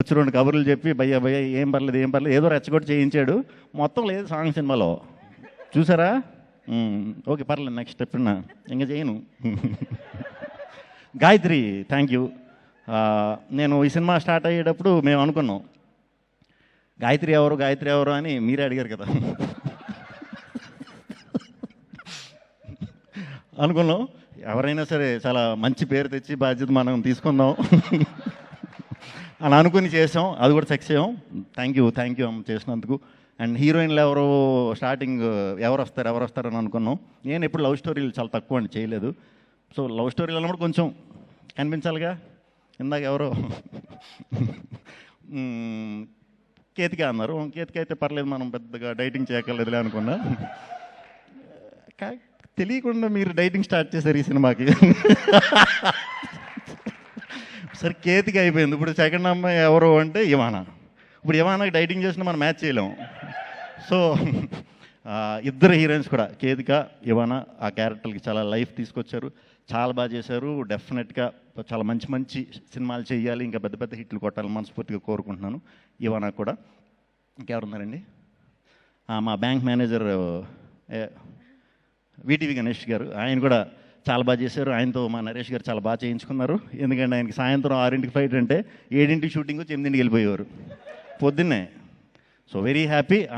వచ్చి 2 కబుర్లు చెప్పి భయ్యా భయ్యా ఏం పర్లేదు ఏదో రెచ్చగొట్టి చేయించాడు. మొత్తం లేదు సాంగ్ సినిమాలో. చూసారా? ఓకే పర్లేదు, నెక్స్ట్ స్టెప్ ఇంకా చేయను. Gayatri, thank you. నేను ఈ సినిమా స్టార్ట్ అయ్యేటప్పుడు మేము అనుకున్నాం గాయత్రి ఎవరు అని మీరే అడిగారు కదా. అనుకున్నాం ఎవరైనా సరే చాలా మంచి పేరు తెచ్చి బాధ్యత మనం తీసుకుందాం అని అనుకుని చేసాం. అది కూడా సక్సెస్ అయ్యాం. థ్యాంక్ యూ అమ్మ చేసినందుకు. అండ్ హీరోయిన్లు స్టార్టింగ్ ఎవరు వస్తారని అనుకున్నాం. నేను ఎప్పుడు లవ్ స్టోరీలు చాలా తక్కువ అండి, చేయలేదు. సో లవ్ స్టోరీలు అన్నప్పుడు కొంచెం కనిపించాలిగా. ఇందాక ఎవరో కేతిక అన్నారు. కేతిక అయితే పర్లేదు, మనం పెద్దగా డైటింగ్ చేయక్కర్లేదులే అనుకున్నా. తెలియకుండా మీరు డైటింగ్ స్టార్ట్ చేశారు ఈ సినిమాకి. సరే కేతిక అయిపోయింది. ఇప్పుడు సెకండ్ అమ్మాయి ఎవరు అంటే ఇవానా. ఇప్పుడు ఇవానాకి డైటింగ్ చేసినా మనం మ్యాచ్ చేయలేము. సో ఇద్దరు హీరోయిన్స్ కూడా కేతిక, ఇవానా ఆ క్యారెక్టర్కి చాలా లైఫ్ తీసుకొచ్చారు. చాలా బాగా చేశారు. డెఫినెట్గా చాలా మంచి సినిమాలు చేయాలి, ఇంకా పెద్ద హిట్లు కొట్టాలని మనస్ఫూర్తిగా కోరుకుంటున్నాను. ఇవానా కూడా. ఇంకెవరున్నారండి? మా బ్యాంక్ మేనేజర్ వీటీవీ గణేష్ గారు, ఆయన కూడా చాలా బాగా చేశారు. ఆయనతో మా నరేష్ గారు చాలా బాగా చేయించుకున్నారు. ఎందుకంటే ఆయనకి సాయంత్రం 6ంటికి ఫ్లైట్ అంటే 7ంటికి షూటింగ్ వచ్చి 8ంటికి వెళ్ళిపోయేవారు పొద్దున్నే. So very happy.